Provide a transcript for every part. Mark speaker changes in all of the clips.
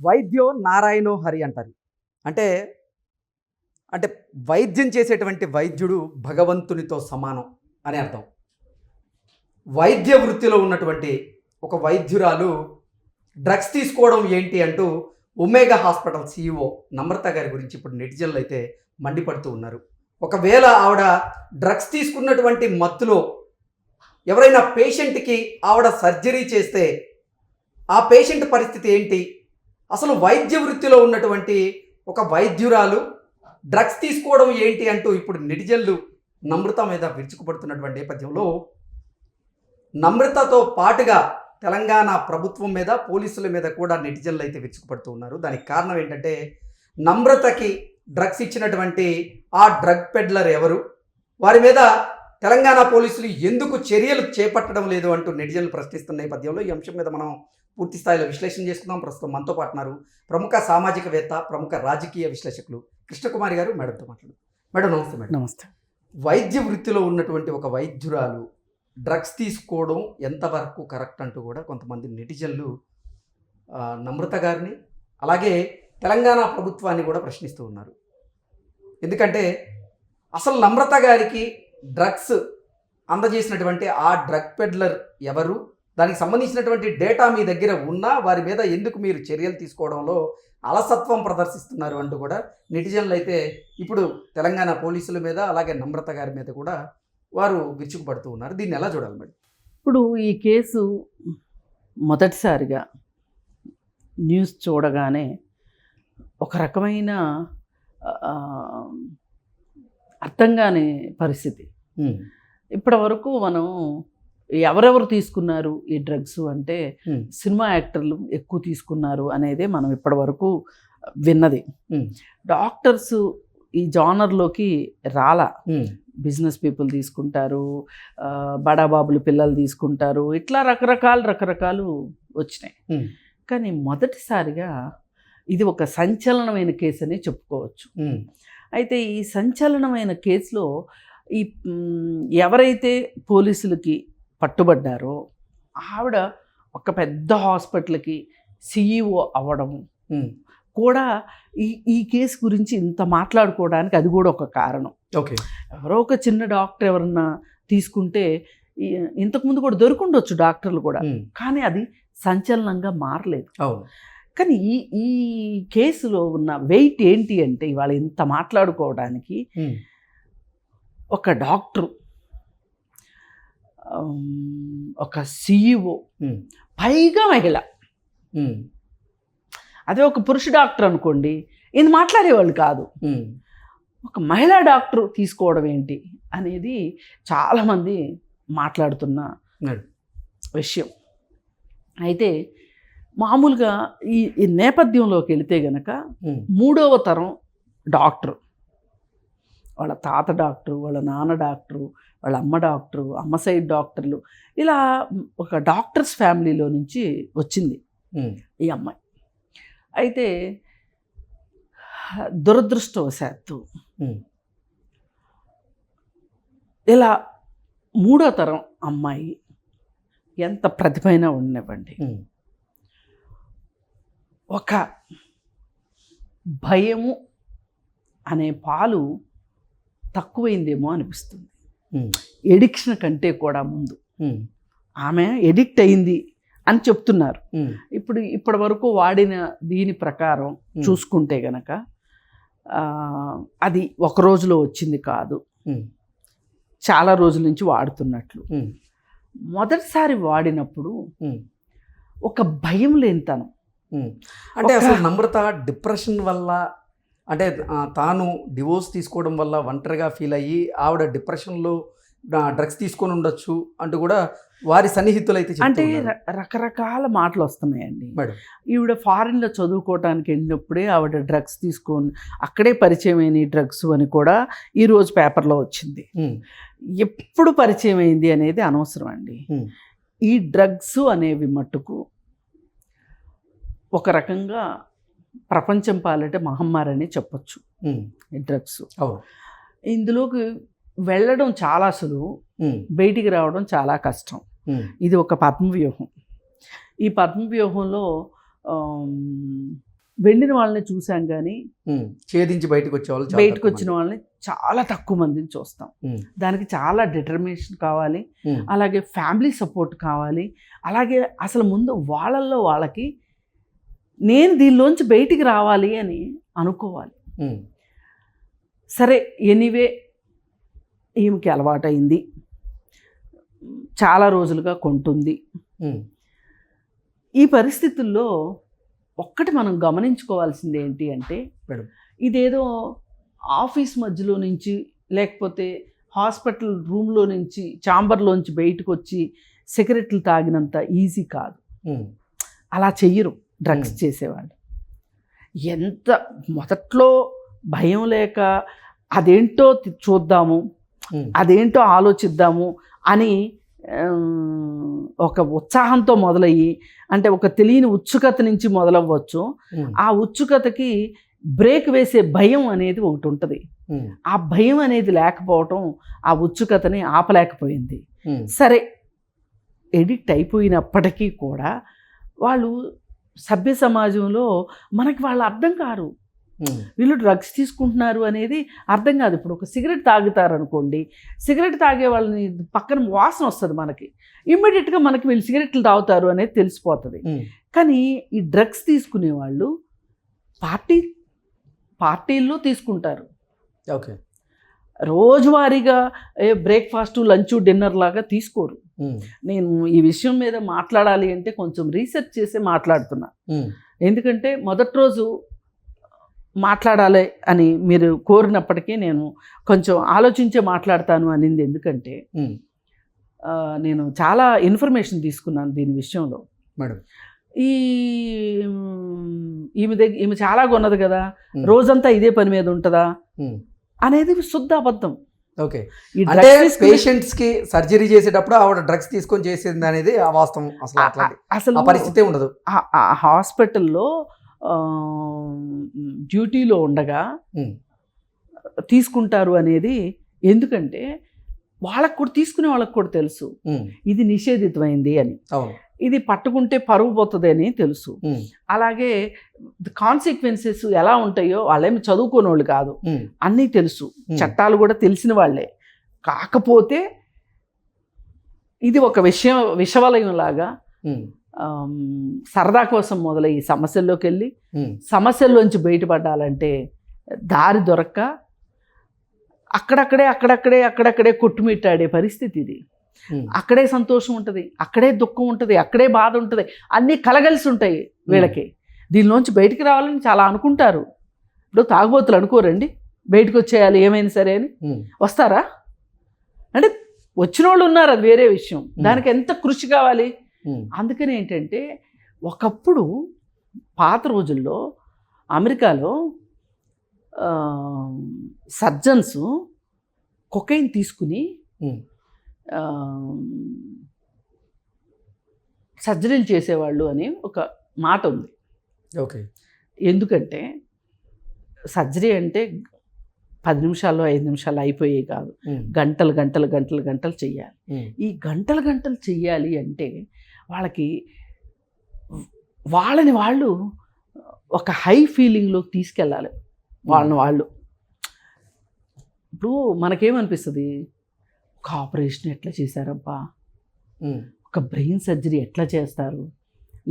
Speaker 1: వైద్యో నారాయణో హరి అంటారు. అంటే అంటే వైద్యం చేసేటువంటి వైద్యుడు భగవంతునితో సమానం అని అర్థం. వైద్య వృత్తిలో ఉన్నటువంటి ఒక వైద్యురాలు డ్రగ్స్ తీసుకోవడం ఏంటి అంటూ ఒమేగా హాస్పిటల్ CEO నమ్రత గారి గురించి ఇప్పుడు నెటిజన్లు అయితే మండిపడుతూ ఉన్నారు. ఒకవేళ ఆవిడ డ్రగ్స్ తీసుకున్నటువంటి మత్తులో ఎవరైనా పేషెంట్కి ఆవిడ సర్జరీ చేస్తే ఆ పేషెంట్ పరిస్థితి ఏంటి? అసలు వైద్య వృత్తిలో ఉన్నటువంటి ఒక వైద్యురాలు డ్రగ్స్ తీసుకోవడం ఏంటి అంటూ ఇప్పుడు నెటిజన్లు నమ్రత మీద విరుచుకుపడుతున్నటువంటి నేపథ్యంలో నమ్రతతో పాటుగా తెలంగాణ ప్రభుత్వం మీద పోలీసుల మీద కూడా నెటిజన్లు అయితే విరుచుకుపడుతూ ఉన్నారు. దానికి కారణం ఏంటంటే నమ్రతకి డ్రగ్స్ ఇచ్చినటువంటి ఆ డ్రగ్ పెడ్లర్ ఎవరు, వారి మీద తెలంగాణ పోలీసులు ఎందుకు చర్యలు చేపట్టడం లేదు అంటూ నెటిజన్లు ప్రశ్నిస్తున్న నేపథ్యంలో ఈ అంశం మీద మనం పూర్తి స్థాయిలో విశ్లేషణ చేసుకుందాం. ప్రస్తుతం మనతో పాటున్నారు ప్రముఖ సామాజికవేత్త, ప్రముఖ రాజకీయ విశ్లేషకులు కృష్ణకుమారి గారు. మేడంతో మాట్లాడు. మేడం నమస్తే. మేడం
Speaker 2: నమస్తే.
Speaker 1: వైద్య వృత్తిలో ఉన్నటువంటి ఒక వైద్యురాలు డ్రగ్స్ తీసుకోవడం ఎంతవరకు కరెక్ట్ అంటూ కూడా కొంతమంది నెటిజన్లు నమ్రత గారిని అలాగే తెలంగాణ ప్రభుత్వాన్ని కూడా ప్రశ్నిస్తూ ఉన్నారు. ఎందుకంటే అసలు నమ్రత గారికి డ్రగ్స్ అందజేసినటువంటి ఆ డ్రగ్ పెడ్లర్ ఎవరు, దానికి సంబంధించినటువంటి డేటా మీ దగ్గర ఉన్నా వారి మీద ఎందుకు మీరు చర్యలు తీసుకోవడంలో అలసత్వం ప్రదర్శిస్తున్నారు అంటూ కూడా నెటిజన్లు అయితే ఇప్పుడు తెలంగాణ పోలీసుల మీద అలాగే నమ్రత గారి మీద కూడా వారు విరుచుకుపడుతూ ఉన్నారు. దీన్ని ఎలా చూడాలి మేడం?
Speaker 2: ఇప్పుడు ఈ కేసు మొదటిసారిగా న్యూస్ చూడగానే ఒక రకమైన అర్థం కాని పరిస్థితి. ఇప్పటి వరకు మనం ఎవరెవరు తీసుకున్నారు ఈ డ్రగ్స్ అంటే సినిమా యాక్టర్లు ఎక్కువ తీసుకున్నారు అనేదే మనం ఇప్పటి వరకు విన్నది. డాక్టర్స్ ఈ జానర్లోకి రాలా. బిజినెస్ పీపుల్ తీసుకుంటారు, బడాబాబులు పిల్లలు తీసుకుంటారు, ఇట్లా రకరకాలు వచ్చినాయి. కానీ మొదటిసారిగా ఇది ఒక సంచలనమైన కేసు అని చెప్పుకోవచ్చు. అయితే ఈ సంచలనమైన కేసులో ఈ ఎవరైతే పోలీసులకి పట్టుబడ్డారో ఆవిడ ఒక పెద్ద హాస్పిటల్కి CEO అవ్వడం కూడా ఈ కేసు గురించి ఇంత మాట్లాడుకోవడానికి అది కూడా ఒక కారణం.
Speaker 1: ఓకే,
Speaker 2: ఎవరో ఒక చిన్న డాక్టర్ ఎవరన్నా తీసుకుంటే ఇంతకుముందు కూడా దొరుకుండొచ్చు డాక్టర్లు కూడా, కానీ అది సంచలనంగా మారలేదు. కానీ ఈ కేసులో ఉన్న వెయిట్ ఏంటి అంటే ఇవాళ ఇంత మాట్లాడుకోవడానికి ఒక డాక్టరు, ఒక CEO, పైగా మహిళ. అదే ఒక పురుష డాక్టర్ అనుకోండి ఇది మాట్లాడేవాళ్ళు కాదు. ఒక మహిళా డాక్టర్ తీసుకోవడం ఏంటి అనేది చాలామంది మాట్లాడుతున్న విషయం. అయితే మామూలుగా ఈ నేపథ్యంలోకి వెళితే గనక 3వ తరం డాక్టర్, వాళ్ళ తాత డాక్టరు, వాళ్ళ నాన్న డాక్టరు, వాళ్ళ అమ్మ డాక్టరు, అమ్మ సైడ్ డాక్టర్లు, ఇలా ఒక డాక్టర్స్ ఫ్యామిలీలో నుంచి వచ్చింది ఈ అమ్మాయి. అయితే దురదృష్టవశాత్తు ఇలా 3వ తరం అమ్మాయి ఎంత ప్రతిభైనా ఉండనివ్వండి, ఒక భయము అనే పాలు తక్కువైందేమో అనిపిస్తుంది. ఎడిక్షన్ కంటే కూడా ముందు ఆమె ఎడిక్ట్ అయింది అని చెప్తున్నారు. ఇప్పటి వరకు వాడిన దీని ప్రకారం చూసుకుంటే గనక అది ఒక రోజులో వచ్చింది కాదు, చాలా రోజుల నుంచి వాడుతున్నట్లు. మొదటిసారి వాడినప్పుడు ఒక భయం లేనితనం.
Speaker 1: అంటే అసలు నమ్రత డిప్రెషన్ వల్ల, అంటే తాను డివోర్స్ తీసుకోవడం వల్ల ఒంటరిగా ఫీల్ అయ్యి ఆవిడ డిప్రెషన్లో డ్రగ్స్ తీసుకొని ఉండొచ్చు అంటూ కూడా వారి సన్నిహితులు అయితే
Speaker 2: అంటే రకరకాల మాటలు వస్తున్నాయండి. ఈవిడ ఫారిన్లో చదువుకోవడానికి వెళ్ళినప్పుడే ఆవిడ డ్రగ్స్ తీసుకొని అక్కడే పరిచయం అయిన డ్రగ్స్ అని కూడా ఈరోజు పేపర్లో వచ్చింది. ఎప్పుడు పరిచయం అయింది అనేది అనవసరం అండి. ఈ డ్రగ్స్ అనేవి మట్టుకు ఒక రకంగా ప్రపంచం పాలంటే మహమ్మారి అని చెప్పచ్చు. ఈ డ్రగ్స్ ఇందులోకి వెళ్ళడం చాలా సులువు, బయటికి రావడం చాలా కష్టం. ఇది ఒక పద్మవ్యూహం. ఈ పద్మవ్యూహంలో వెళ్ళిన వాళ్ళని చూసాం కానీ
Speaker 1: ఛేదించి బయటకు వచ్చేవాళ్ళు
Speaker 2: బయటకు వచ్చిన వాళ్ళని చాలా తక్కువ మందిని చూస్తాం. దానికి చాలా డిటర్మినేషన్ కావాలి, అలాగే ఫ్యామిలీ సపోర్ట్ కావాలి, అలాగే అసలు ముందు వాళ్ళల్లో వాళ్ళకి నేను దీనిలోంచి బయటికి రావాలి అని అనుకోవాలి. సరే, ఎనీవే ఈమెకి అలవాటైంది, చాలా రోజులుగా కొంటుంది. ఈ పరిస్థితుల్లో ఒక్కటి మనం గమనించుకోవాల్సింది ఏంటి అంటే, ఇదేదో ఆఫీస్ మధ్యలో నుంచి లేకపోతే హాస్పిటల్ రూమ్లో నుంచి ఛాంబర్లోంచి బయటకు వచ్చి సిగరెట్లు తాగినంత ఈజీ కాదు. అలా చెయ్యరు డ్రగ్స్ చేసేవాళ్ళు. ఎంత మొదట్లో భయం లేక అదేంటో చూద్దాము, అదేంటో ఆలోచిద్దాము అని ఒక ఉత్సాహంతో మొదలయ్యి, అంటే ఒక తెలియని ఉత్సుకత నుంచి మొదలవ్వచ్చు. ఆ ఉత్సుకతకి బ్రేక్ వేసే భయం అనేది ఒకటి ఉంటుంది. ఆ భయం అనేది లేకపోవటం ఆ ఉత్సుకతని ఆపలేకపోయింది. సరే, ఎడిక్ట్ అయిపోయినప్పటికీ కూడా వాళ్ళు సభ్య సమాజంలో మనకి వాళ్ళు అర్థం కారు. వీళ్ళు డ్రగ్స్ తీసుకుంటున్నారు అనేది అర్థం కాదు. ఇప్పుడు ఒక సిగరెట్ తాగుతారు అనుకోండి, సిగరెట్ తాగే వాళ్ళని పక్కన వాసన వస్తుంది మనకి, ఇమ్మీడియట్గా మనకి వీళ్ళు సిగరెట్లు తాగుతారు అనేది తెలిసిపోతుంది. కానీ ఈ డ్రగ్స్ తీసుకునే వాళ్ళు పార్టీల్లో తీసుకుంటారు.
Speaker 1: ఓకే,
Speaker 2: రోజువారీగా బ్రేక్ఫాస్ట్, లంచ్, డిన్నర్ లాగా తీసుకోరు. నేను ఈ విషయం మీద మాట్లాడాలి అంటే కొంచెం రీసెర్చ్ చేసి మాట్లాడుతున్నా. ఎందుకంటే మొదటి రోజు మాట్లాడాలి అని మీరు కోరినప్పటికీ నేను కొంచెం ఆలోచించే మాట్లాడతాను అనింది. ఎందుకంటే నేను చాలా ఇన్ఫర్మేషన్ తీసుకున్నాను దీని విషయంలో.
Speaker 1: మేడం,
Speaker 2: ఈమె చాలా కొన్నది కదా, రోజంతా ఇదే పని మీద ఉంటుందా అనేది శుద్ధ అబద్ధం.
Speaker 1: ఓకే, అంటే పేషెంట్స్ కి సర్జరీ చేసేటప్పుడు ఆవిడ డ్రగ్స్ తీసుకొని చేసేది అనేది వాస్తవం. అసలు పరిస్థితి ఉండదు.
Speaker 2: హాస్పిటల్లో డ్యూటీలో ఉండగా తీసుకుంటారు అనేది, ఎందుకంటే వాళ్ళకు కూడా, తీసుకునే వాళ్ళకు కూడా తెలుసు ఇది నిషేధితమైంది అని, ఇది పట్టుకుంటే పరుగు పోతుంది అని తెలుసు. అలాగే కాన్సిక్వెన్సెస్ ఎలా ఉంటాయో వాళ్ళేమి చదువుకోని వాళ్ళు కాదు, అన్నీ తెలుసు, చట్టాలు కూడా తెలిసిన వాళ్ళే. కాకపోతే ఇది ఒక విషవలయం లాగా సరదా కోసం మొదలయ్యి సమస్యల్లోకి వెళ్ళి సమస్యల్లోంచి బయటపడాలంటే దారి దొరక్క అక్కడక్కడే కొట్టుమిట్టాడే పరిస్థితి ఇది. అక్కడే సంతోషం ఉంటుంది, అక్కడే దుఃఖం ఉంటుంది, అక్కడే బాధ ఉంటుంది, అన్నీ కలగలిసి ఉంటాయి వీళ్ళకి. దీనిలోంచి బయటికి రావాలని చాలా అనుకుంటారు. ఇప్పుడు తాగుబోతులు అనుకోరండి బయటకు వచ్చేయాలి ఏమైనా సరే అని, వస్తారా? అంటే వచ్చిన వాళ్ళు ఉన్నారు, అది వేరే విషయం. దానికి ఎంత కృషి కావాలి. అందుకని ఏంటంటే, ఒకప్పుడు పాత రోజుల్లో అమెరికాలో సర్జన్స్ కొకైన్ తీసుకుని సర్జరీలు చేసేవాళ్ళు అని ఒక మాట ఉంది.
Speaker 1: ఓకే,
Speaker 2: ఎందుకంటే సర్జరీ అంటే 10 నిమిషాల్లో 5 నిమిషాలు అయిపోయేవి కాదు, గంటలు చెయ్యాలి. ఈ గంటలు చెయ్యాలి అంటే వాళ్ళని వాళ్ళు ఒక హై ఫీలింగ్లోకి తీసుకెళ్ళాలి వాళ్ళని వాళ్ళు. ఇప్పుడు మనకేమనిపిస్తుంది, ఒక ఆపరేషన్ ఎట్లా చేశారబ్బా, ఒక బ్రెయిన్ సర్జరీ ఎట్లా చేస్తారు,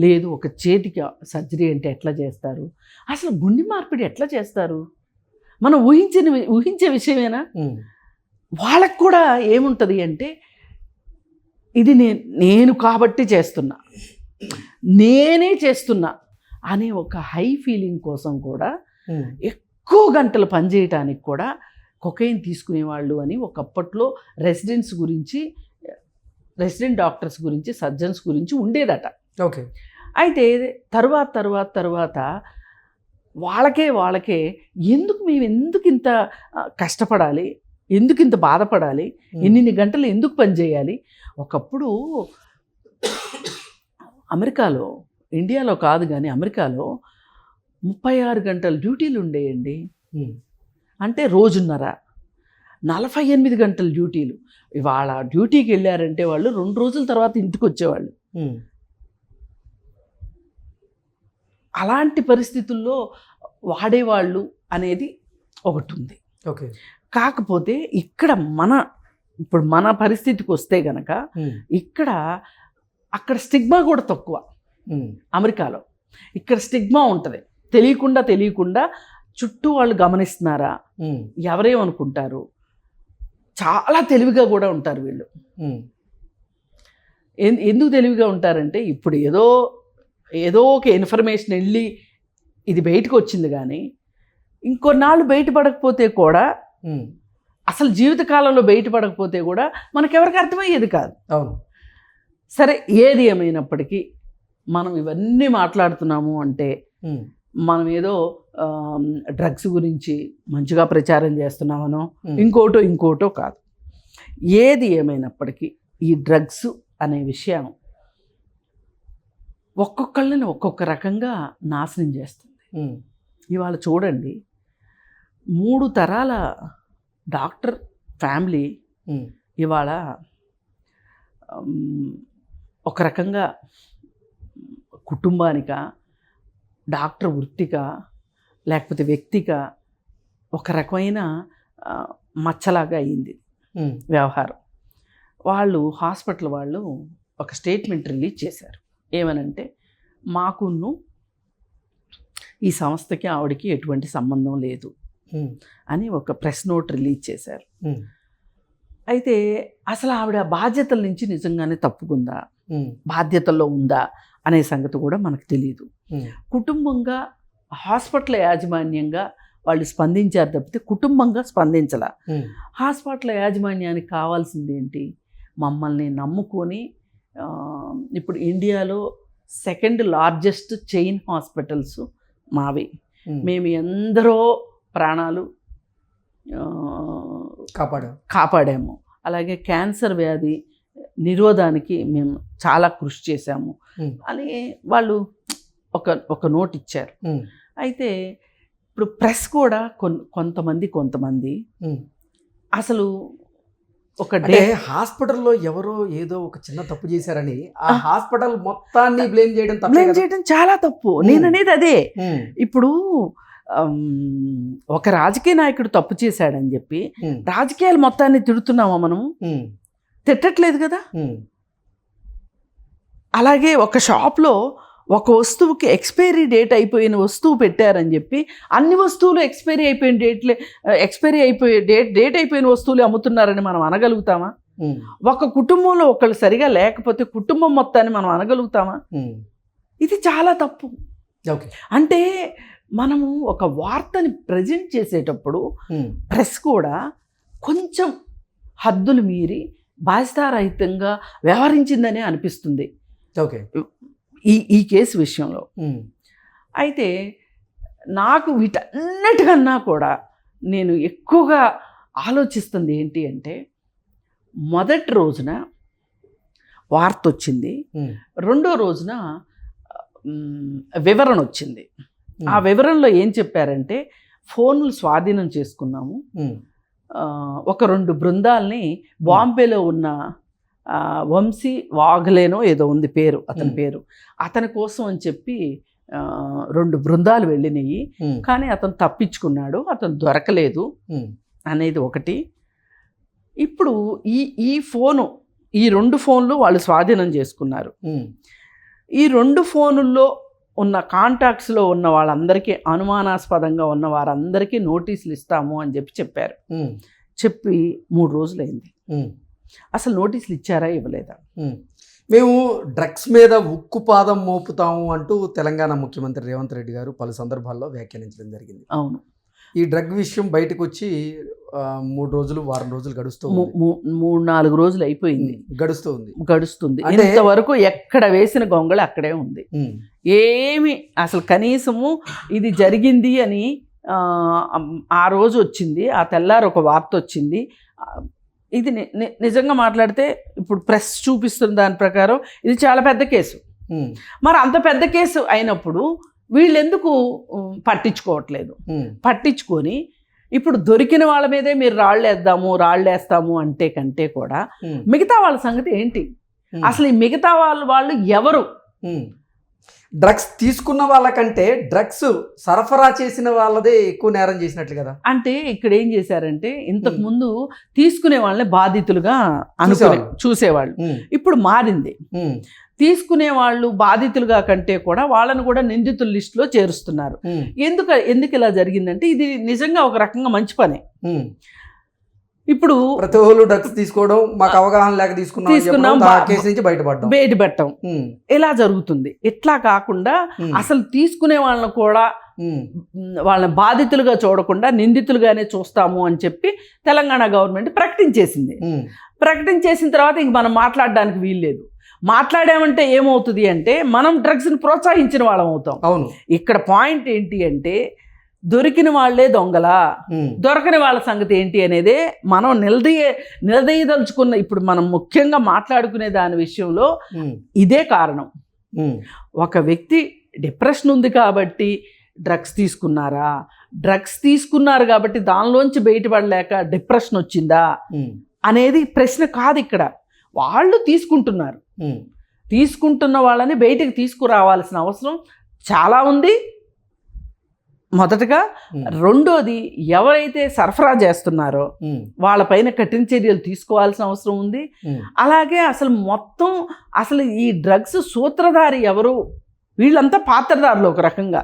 Speaker 2: లేదు ఒక చేతికి సర్జరీ అంటే ఎట్లా చేస్తారు, అసలు గుండె మార్పిడి ఎట్లా చేస్తారు, మనం ఊహించే విషయమేనా? వాళ్ళకు కూడా ఏముంటుంది అంటే, ఇది నేను కాబట్టి చేస్తున్నా, నేనే చేస్తున్నా అనే ఒక హై ఫీలింగ్ కోసం కూడా ఎక్కువ గంటలు పనిచేయటానికి కూడా కొకైన్ తీసుకునేవాళ్ళు అని ఒకప్పట్లో రెసిడెంట్ డాక్టర్స్ గురించి, సర్జన్స్ గురించి ఉండేదట.
Speaker 1: ఓకే,
Speaker 2: అయితే తర్వాత వాళ్ళకే మేము ఎందుకు ఇంత కష్టపడాలి, ఎందుకు ఇంత బాధపడాలి, ఎన్ని గంటలు ఎందుకు పనిచేయాలి. ఒకప్పుడు అమెరికాలో, ఇండియాలో కాదు కానీ అమెరికాలో 36 గంటల డ్యూటీలు ఉండేయండి. అంటే రోజున్నర, 48 గంటల డ్యూటీలు. ఇవాళ డ్యూటీకి వెళ్ళారంటే వాళ్ళు 2 రోజుల తర్వాత ఇంటికి వచ్చేవాళ్ళు. అలాంటి పరిస్థితుల్లో వాడేవాళ్ళు అనేది ఒకటి ఉంది.
Speaker 1: ఓకే.
Speaker 2: కాకపోతే ఇక్కడ ఇప్పుడు మన పరిస్థితికి వస్తే గనక ఇక్కడ అక్కడ స్టిగ్మా కూడా తక్కువ. అమెరికాలో ఇక్కడ స్టిగ్మా ఉంటుంది. తెలియకుండా చుట్టూ వాళ్ళు గమనిస్తున్నారా, ఎవరేమనుకుంటారు, చాలా తెలివిగా కూడా ఉంటారు వీళ్ళు. ఎందుకు తెలివిగా ఉంటారంటే ఇప్పుడు ఏదో ఒక ఇన్ఫర్మేషన్ వెళ్ళి ఇది బయటకు వచ్చింది, కానీ ఇంకొన్నాళ్ళు బయటపడకపోతే కూడా, అసలు జీవితకాలంలో బయటపడకపోతే కూడా మనకెవరికి అర్థమయ్యేది కాదు.
Speaker 1: అవును.
Speaker 2: సరే, ఏది ఏమైనప్పటికీ మనం ఇవన్నీ మాట్లాడుతున్నాము అంటే మనం ఏదో డ్రగ్స్ గురించి మంచిగా ప్రచారం చేస్తున్నామనో ఇంకోటో కాదు. ఏది ఏమైనప్పటికీ ఈ డ్రగ్స్ అనే విషయం ఒక్కొక్కళ్ళని ఒక్కొక్క రకంగా నాశనం చేస్తుంది. ఇవాళ చూడండి, 3 తరాల డాక్టర్ ఫ్యామిలీ ఇవాళ ఒక రకంగా కుటుంబానిక, డాక్టర్ వృత్తిక, లేకపోతే వ్యక్తిక ఒక రకమైన మచ్చలాగా అయింది వ్యవహారం. హాస్పిటల్ వాళ్ళు ఒక స్టేట్మెంట్ రిలీజ్ చేశారు. ఏమనంటే, మాకును ఈ సంస్థకి ఆవిడకి ఎటువంటి సంబంధం లేదు అని ఒక ప్రెస్ నోట్ రిలీజ్ చేశారు. అయితే అసలు ఆవిడ బాధ్యతల నుంచి నిజంగానే తప్పుకుందా, బాధ్యతల్లో ఉందా అనే సంగతి కూడా మనకు తెలియదు. కుటుంబంగా, హాస్పిటల్ యాజమాన్యంగా వాళ్ళు స్పందించారు తప్పితే కుటుంబంగా స్పందించాల. హాస్పిటల్ యాజమాన్యానికి కావాల్సింది ఏంటి? మమ్మల్ని నమ్ముకొని, ఇప్పుడు ఇండియాలో 2nd లార్జెస్ట్ చైన్ హాస్పిటల్స్ మావి, మేము ఎందరో ప్రాణాలు కాపాడాము. అలాగే క్యాన్సర్ వ్యాధి నిరోధానికి మేము చాలా కృషి చేశాము అని వాళ్ళు ఒక నోట్ ఇచ్చారు. అయితే ఇప్పుడు ప్రెస్ కూడా కొంతమంది అసలు
Speaker 1: అంటే హాస్పిటల్లో ఎవరో ఏదో ఒక చిన్న తప్పు చేశారని ఆ హాస్పిటల్ మొత్తాన్ని బ్లేమ్ చేయడం
Speaker 2: చాలా తప్పు. నేను అనేది అదే. ఇప్పుడు ఒక రాజకీయ నాయకుడు తప్పు చేశాడని చెప్పి రాజకీయాలు మొత్తాన్ని తిడుతున్నామా? మనము తిట్టట్లేదు కదా. అలాగే ఒక షాప్లో ఒక వస్తువుకి ఎక్స్పైరీ డేట్ అయిపోయిన వస్తువు పెట్టారని చెప్పి అన్ని వస్తువులు ఎక్స్పైరీ అయిపోయే డేట్ అయిపోయిన వస్తువులు అమ్ముతున్నారని మనం అనగలుగుతామా? ఒక కుటుంబంలో ఒకళ్ళు సరిగా లేకపోతే కుటుంబం మొత్తాన్ని మనం అనగలుగుతామా? ఇది చాలా తప్పు. అంటే మనము ఒక వార్తని ప్రజెంట్ చేసేటప్పుడు ప్రెస్ కూడా కొంచెం హద్దులు మీరి బాధ్యతారహితంగా వ్యవహరించిందనే అనిపిస్తుంది ఈ కేసు విషయంలో. అయితే నాకు వీటన్నిటికన్నా కూడా నేను ఎక్కువగా ఆలోచిస్తుంది ఏంటి అంటే, మొదటి రోజున వార్త వచ్చింది, రెండో రోజున వివరణ వచ్చింది. ఆ వివరణలో ఏం చెప్పారంటే, ఫోన్లు స్వాధీనం చేసుకున్నాము, ఒక 2 బృందాలని బాంబేలో ఉన్న వంశీ వాగ్లేనో ఏదో ఉంది పేరు, అతని పేరు, అతని కోసం అని చెప్పి 2 బృందాలు వెళ్ళినాయి, కానీ అతను తప్పించుకున్నాడు, అతను దొరకలేదు అనేది ఒకటి. ఇప్పుడు ఈ 2 ఫోన్లు వాళ్ళు స్వాధీనం చేసుకున్నారు. ఈ 2 ఫోనుల్లో ఉన్న కాంటాక్ట్స్లో ఉన్న వాళ్ళందరికీ, అనుమానాస్పదంగా ఉన్న వారందరికీ నోటీసులు ఇస్తాము అని చెప్పారు. చెప్పి 3 రోజులైంది. అసలు నోటీసులు ఇచ్చారా, ఇవ్వలేదా?
Speaker 1: మేము డ్రగ్స్ మీద ఉక్కుపాదం మోపుతాము అంటూ తెలంగాణ ముఖ్యమంత్రి రేవంత్ రెడ్డి గారు పలు సందర్భాల్లో వ్యాఖ్యానించడం జరిగింది.
Speaker 2: అవును.
Speaker 1: ఈ డ్రగ్ విషయం బయటకు వచ్చి 3 రోజులు, వారం రోజులు గడుస్తుంది.
Speaker 2: 3-4 రోజులు అయిపోయింది, గడుస్తుంది. ఇంతవరకు ఎక్కడ వేసిన గొంగళి అక్కడే ఉంది. ఏమి అసలు కనీసము ఇది జరిగింది అని ఆ రోజు వచ్చింది, ఆ తెల్లారు ఒక వార్త వచ్చింది. ఇది నిజంగా మాట్లాడితే ఇప్పుడు ప్రెస్ చూపిస్తున్న దాని ప్రకారం ఇది చాలా పెద్ద కేసు. మరి అంత పెద్ద కేసు అయినప్పుడు వీళ్ళెందుకు పట్టించుకోవట్లేదు? పట్టించుకొని ఇప్పుడు దొరికిన వాళ్ళ మీదే మీరు రాళ్ళేస్తాము అంటే కంటే కూడా మిగతా వాళ్ళ సంగతి ఏంటి? అసలు ఈ మిగతా వాళ్ళు ఎవరు?
Speaker 1: డ్రగ్స్ తీసుకున్న వాళ్ళకంటే డ్రగ్స్ సరఫరా చేసిన వాళ్ళదే ఎక్కువ నేరం చేసినట్లు కదా.
Speaker 2: అంటే ఇక్కడ ఏం చేశారంటే ఇంతకు ముందు తీసుకునే వాళ్ళని బాధితులుగా చూసేవాళ్ళు. ఇప్పుడు మారింది. తీసుకునే వాళ్ళు బాధితులుగా కంటే కూడా వాళ్ళని కూడా నిందితుల లిస్టులో చేరుస్తున్నారు. ఎందుకు ఇలా జరిగిందంటే ఇది నిజంగా ఒక రకంగా మంచి పనే. ఇప్పుడు
Speaker 1: ప్రతి ఒళ్ళు డ్రగ్స్ తీసుకోవడం మాకు అవగాహన లేక తీసుకున్నాం కేసు నుంచి బయటపడటం
Speaker 2: ఇలా జరుగుతుంది. ఇట్లా కాకుండా అసలు తీసుకునే వాళ్ళని కూడా వాళ్ళని బాధితులుగా చూడకుండా నిందితులుగానే చూస్తాము అని చెప్పి తెలంగాణ గవర్నమెంట్ ప్రకటించేసింది. ప్రకటించేసిన తర్వాత ఇంక మనం మాట్లాడడానికి వీల్లేదు. మాట్లాడామంటే ఏమవుతుంది అంటే మనం డ్రగ్స్ని ప్రోత్సహించిన వాళ్ళం అవుతాం.
Speaker 1: అవును.
Speaker 2: ఇక్కడ పాయింట్ ఏంటి అంటే దొరికిన వాళ్లే దొంగలా, దొరకని వాళ్ళ సంగతి ఏంటి అనేదే మనం నిలదీయదలుచుకున్న ఇప్పుడు మనం ముఖ్యంగా మాట్లాడుకునే దాని విషయంలో ఇదే కారణం. ఒక వ్యక్తి డిప్రెషన్ ఉంది కాబట్టి డ్రగ్స్ తీసుకున్నారా, డ్రగ్స్ తీసుకున్నారు కాబట్టి దానిలోంచి బయటపడలేక డిప్రెషన్ వచ్చిందా అనేది ప్రశ్న కాదు. ఇక్కడ వాళ్ళు తీసుకుంటున్న వాళ్ళని బయటికి తీసుకురావాల్సిన అవసరం చాలా ఉంది మొదటగా. రెండోది ఎవరైతే సరఫరా చేస్తున్నారో వాళ్ళపైన కఠిన చర్యలు తీసుకోవాల్సిన అవసరం ఉంది. అలాగే అసలు ఈ డ్రగ్స్ సూత్రధారి ఎవరు, వీళ్ళంతా పాత్రధారులు ఒక రకంగా,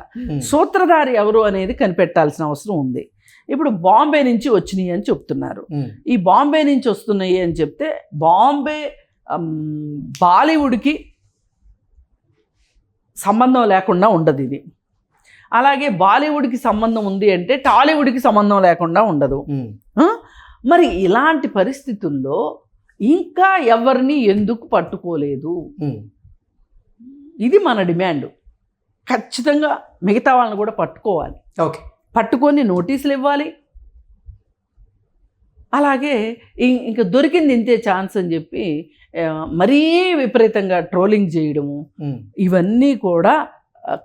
Speaker 2: సూత్రధారి ఎవరు అనేది కనిపెట్టాల్సిన అవసరం ఉంది. ఇప్పుడు బాంబే నుంచి వచ్చినాయి అని చెప్తున్నారు. ఈ బాంబే నుంచి వస్తున్నాయి అని చెప్తే బాలీవుడ్కి సంబంధం లేకుండా ఉండదు ఇది. అలాగే బాలీవుడ్కి సంబంధం ఉంది అంటే టాలీవుడ్కి సంబంధం లేకుండా ఉండదు. మరి ఇలాంటి పరిస్థితుల్లో ఇంకా ఎవరిని ఎందుకు పట్టుకోలేదు? ఇది మన డిమాండ్. ఖచ్చితంగా మిగతా వాళ్ళని కూడా పట్టుకోవాలి.
Speaker 1: ఓకే,
Speaker 2: పట్టుకొని నోటీసులు ఇవ్వాలి. అలాగే ఇంకా దొరికింది ఇంతే ఛాన్స్ అని చెప్పి మరీ విపరీతంగా ట్రోలింగ్ చేయడము, ఇవన్నీ కూడా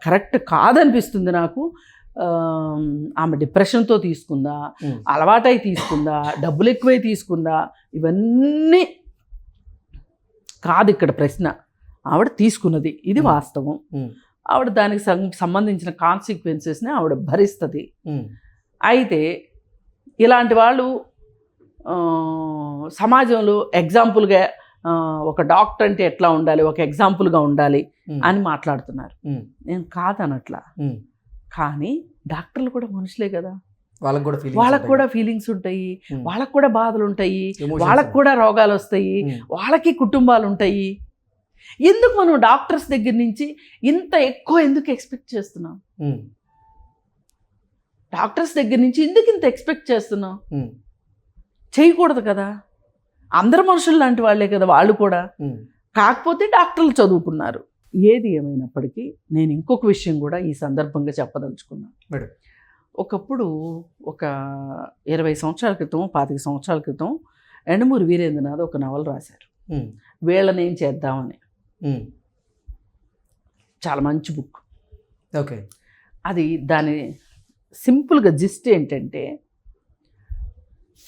Speaker 2: కరెక్ట్ కాదనిపిస్తుంది నాకు. ఆమె డిప్రెషన్తో తీసుకుందా, అలవాటై తీసుకుందా, డబ్బులు ఎక్కువై తీసుకుందా, ఇవన్నీ కాదు ఇక్కడ ప్రశ్న. ఆవిడ తీసుకున్నది, ఇది వాస్తవం. ఆవిడ దానికి సంబంధించిన కాన్సిక్వెన్సెస్ని ఆవిడ భరిస్తుంది. అయితే ఇలాంటి వాళ్ళు సమాజంలో ఎగ్జాంపుల్గా ఒక డాక్టర్ అంటే ఎట్లా ఉండాలి, ఒక ఎగ్జాంపుల్గా ఉండాలి అని మాట్లాడుతున్నారు. నేను కాదనట్లా, కానీ డాక్టర్లు కూడా మనుషులే కదా, వాళ్ళకు కూడా ఫీలింగ్స్ ఉంటాయి, వాళ్ళకు కూడా బాధలు ఉంటాయి, వాళ్ళకు కూడా రోగాలు వస్తాయి, వాళ్ళకి కుటుంబాలు ఉంటాయి. ఎందుకు మనం డాక్టర్స్ దగ్గర నుంచి ఇంత ఎక్కువ ఎందుకు ఎక్స్పెక్ట్ చేస్తున్నాం? డాక్టర్స్ దగ్గర నుంచి ఎందుకు ఇంత ఎక్స్పెక్ట్ చేస్తున్నాం? చేయకూడదు కదా, అందరు మనుషులు లాంటి వాళ్ళే కదా వాళ్ళు కూడా. కాకపోతే డాక్టర్లు చదువుకున్నారు. ఏది ఏమైనప్పటికీ నేను ఇంకొక విషయం కూడా ఈ సందర్భంగా చెప్పదలుచుకున్నాను. ఒకప్పుడు ఒక 20 సంవత్సరాల క్రితం 25 సంవత్సరాల క్రితం ఎండమూరి వీరేంద్రనాథ్ ఒక నవల రాశారు, వీళ్ళని ఏం చేద్దామని. చాలా మంచి బుక్.
Speaker 1: ఓకే,
Speaker 2: అది దాని సింపుల్గా జిస్ట్ ఏంటంటే,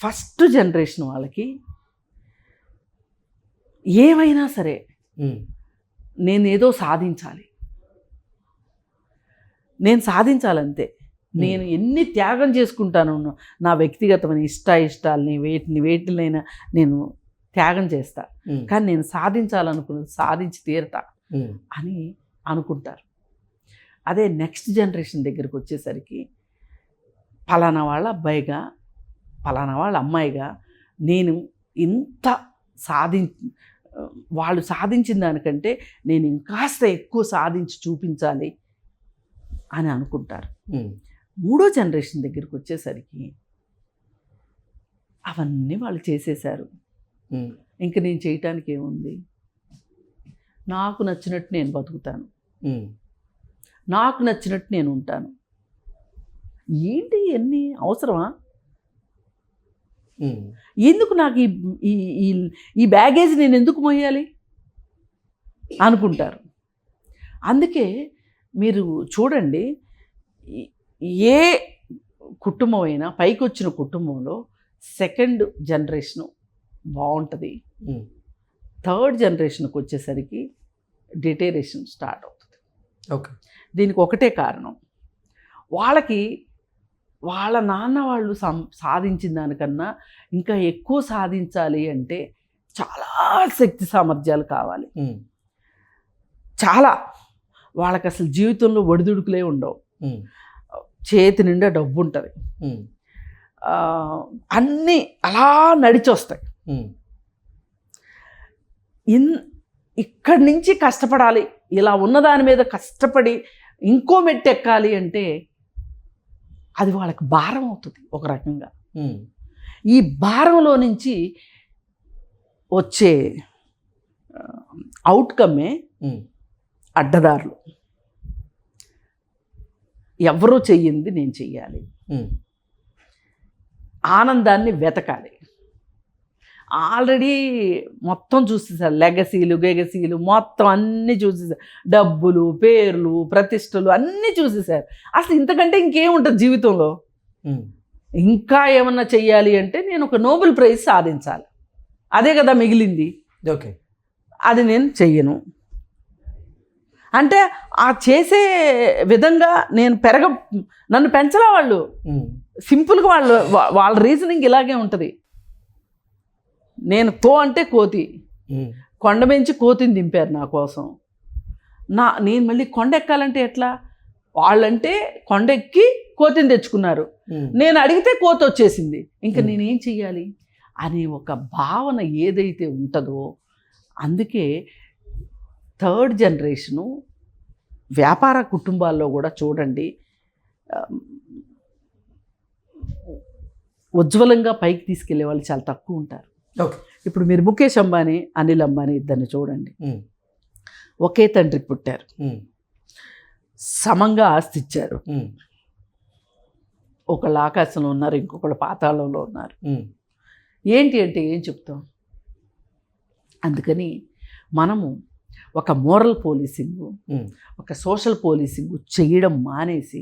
Speaker 2: ఫస్ట్ జనరేషన్ వాళ్ళకి ఏమైనా సరే నేనేదో సాధించాలంతే. నేను ఎన్ని త్యాగం చేసుకుంటాను, నా వ్యక్తిగతమైన ఇష్టాలని వేటినైనా నేను త్యాగం చేస్తా, కానీ నేను సాధించాలనుకున్నది సాధించి తీరతా అని అనుకుంటారు. అదే నెక్స్ట్ జనరేషన్ దగ్గరికి వచ్చేసరికి పలానా వాళ్ళ అబ్బాయిగా, పలానా వాళ్ళ అమ్మాయిగా నేను ఇంత వాళ్ళు సాధించిన దానికంటే నేను ఇంకాస్త ఎక్కువ సాధించి చూపించాలి అని అనుకుంటారు. మూడో జనరేషన్ దగ్గరికి వచ్చేసరికి అవన్నీ వాళ్ళు చేసేశారు, ఇంక నేను చేయటానికి ఏముంది, నాకు నచ్చినట్టు నేను బతుకుతాను, నాకు నచ్చినట్టు నేను ఉంటాను. ఏంటి ఎన్ని అవసరమా? ఎందుకు నాకు ఈ బ్యాగేజ్ నేను ఎందుకు మోయాలి అనుకుంటారు. అందుకే మీరు చూడండి, ఏ కుటుంబం అయినా పైకి వచ్చిన కుటుంబంలో సెకండ్ జనరేషను బాగుంటుంది, థర్డ్ జనరేషన్కి వచ్చేసరికి డిటేరేషన్ స్టార్ట్ అవుతుంది.
Speaker 1: ఓకే.
Speaker 2: దీనికి ఒకటే కారణం, వాళ్ళకి వాళ్ళ నాన్న వాళ్ళు సాధించిన దానికన్నా ఇంకా ఎక్కువ సాధించాలి అంటే చాలా శక్తి సామర్థ్యాలు కావాలి. చాలా. వాళ్ళకి అసలు జీవితంలో ఒడిదుడుకులే ఉండవు. చేతి నిండా డబ్బు ఉంటుంది, అన్నీ అలా నడిచొస్తాయి. ఇక్కడి నుంచి కష్టపడాలి, ఇలా ఉన్నదాని మీద కష్టపడి ఇంకో మెట్టు ఎక్కాలి అంటే అది వాళ్ళకి భారం అవుతుంది ఒక రకంగా. ఈ భారంలో నుంచి వచ్చే అవుట్కమే అడ్డదారులు. ఎవరూ చెయ్యింది నేను చెయ్యాలి, ఆనందాన్ని వెతకాలి. ఆల్రెడీ మొత్తం చూసేసారు, లెగసీలు మొత్తం అన్నీ చూసేసారు, డబ్బులు, పేర్లు, ప్రతిష్టలు అన్నీ చూసేసారు. అసలు ఇంతకంటే ఇంకేముంటుంది జీవితంలో? ఇంకా ఏమన్నా చెయ్యాలి అంటే నేను ఒక నోబెల్ ప్రైజ్ సాధించాలి, అదే కదా మిగిలింది.
Speaker 1: ఓకే. అది
Speaker 2: నేను చెయ్యను అంటే ఆ చేసే విధంగా నేను నన్ను పెంచలే వాళ్ళు. సింపుల్గా వాళ్ళ రీజనింగ్ ఇలాగే ఉంటుంది. నేను అంటే కోతి, కొండ పెంచి కోతిని దింపారు నా కోసం. నేను మళ్ళీ కొండ ఎక్కాలంటే ఎట్లా? వాళ్ళంటే కొండ ఎక్కి కోతిని తెచ్చుకున్నారు, నేను అడిగితే కోతి వచ్చేసింది, ఇంకా నేనేం చెయ్యాలి అనే ఒక భావన ఏదైతే ఉంటుందో, అందుకే థర్డ్ జనరేషను వ్యాపార కుటుంబాల్లో కూడా చూడండి ఉజ్వలంగా పైకి తీసుకెళ్లే వాళ్ళు చాలా తక్కువ ఉంటారు. ఇప్పుడు మీరు ముఖేష్ అంబానీ, అనిల్ అంబానీ ఇద్దరిని చూడండి, ఒకే తండ్రికి పుట్టారు, సమంగా ఆస్తి ఇచ్చారు. ఒకళ్ళు ఆకాశంలో ఉన్నారు, ఇంకొకళ్ళు పాతాళంలో ఉన్నారు. ఏంటి అంటే ఏం చెప్తాం? అందుకని మనము ఒక మోరల్ పోలీసింగ్, ఒక సోషల్ పోలీసింగ్ చేయడం మానేసి,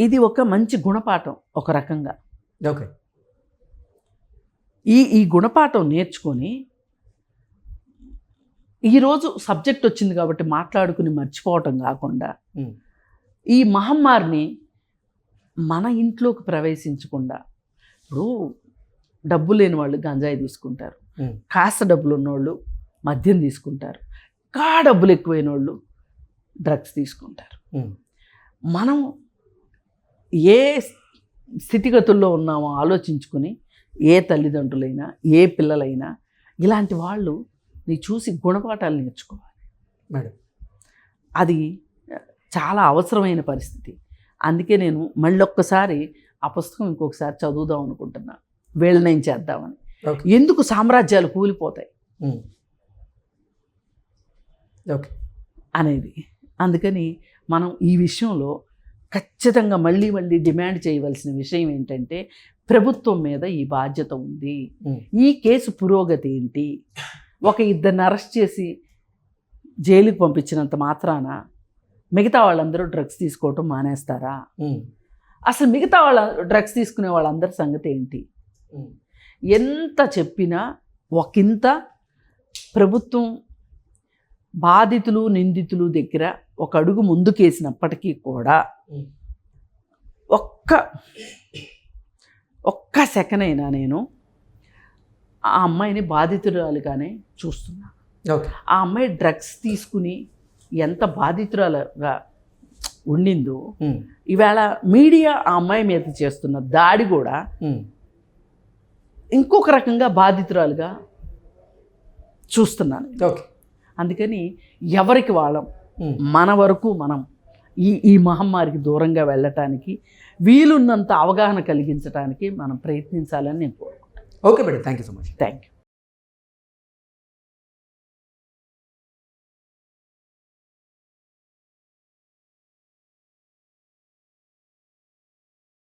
Speaker 2: ఇది ఒక మంచి గుణపాఠం ఒక రకంగా.
Speaker 1: ఓకే.
Speaker 2: ఈ గుణపాఠం నేర్చుకొని ఈరోజు సబ్జెక్ట్ వచ్చింది కాబట్టి మాట్లాడుకుని మర్చిపోవటం కాకుండా, ఈ మహమ్మారిని మన ఇంట్లోకి ప్రవేశించకుండా, ఇప్పుడు డబ్బు లేని వాళ్ళు గంజాయి తీసుకుంటారు, కాస్త డబ్బులు ఉన్నోళ్ళు మద్యం తీసుకుంటారు, డబ్బులు ఎక్కువైన వాళ్ళు డ్రగ్స్ తీసుకుంటారు. మనం ఏ స్థితిగతుల్లో ఉన్నామో ఆలోచించుకొని, ఏ తల్లిదండ్రులైనా ఏ పిల్లలైనా ఇలాంటి వాళ్ళు నీ చూసి గుణపాఠాలు నేర్చుకోవాలి
Speaker 1: మేడం.
Speaker 2: అది చాలా అవసరమైన పరిస్థితి. అందుకే నేను మళ్ళొక్కసారి ఆ పుస్తకం ఇంకొకసారి చదువుదాం అనుకుంటున్నా, వీళ్ళనేం చేద్దామని. ఎందుకు సామ్రాజ్యాలు కూలిపోతాయి అనేది. అందుకని మనం ఈ విషయంలో ఖచ్చితంగా మళ్ళీ డిమాండ్ చేయవలసిన విషయం ఏంటంటే, ప్రభుత్వం మీద ఈ బాధ్యత ఉంది. ఈ కేసు పురోగతి ఏంటి? ఒక ఇద్దరిని అరెస్ట్ చేసి జైలుకి పంపించినంత మాత్రాన మిగతా వాళ్ళందరూ డ్రగ్స్ తీసుకోవటం మానేస్తారా? అసలు మిగతా వాళ్ళ డ్రగ్స్ తీసుకునే వాళ్ళందరి సంగతి ఏంటి? ఎంత చెప్పినా ఒకంత ప్రభుత్వం బాధితులు నిందితులు దగ్గర ఒక అడుగు ముందుకేసినప్పటికీ కూడా ఒక్క సెకండ్ అయినా నేను ఆ అమ్మాయిని బాధితురాలుగానే చూస్తున్నా. ఆ అమ్మాయి డ్రగ్స్ తీసుకుని ఎంత బాధితురాలుగా ఉండిందో, ఈవేళ మీడియా ఆ అమ్మాయి మీద చేస్తున్న దాడి కూడా ఇంకొక రకంగా బాధితురాలుగా చూస్తున్నాను. అందుకని ఎవరికి వాళ్ళం, మన వరకు మనం ఈ మహమ్మారికి దూరంగా వెళ్ళటానికి వీలున్నంత అవగాహన కలిగించడానికి మనం ప్రయత్నించాలని నేను కోరుకుంటాను.
Speaker 1: Okay madam, thank you so much.
Speaker 2: Thank you.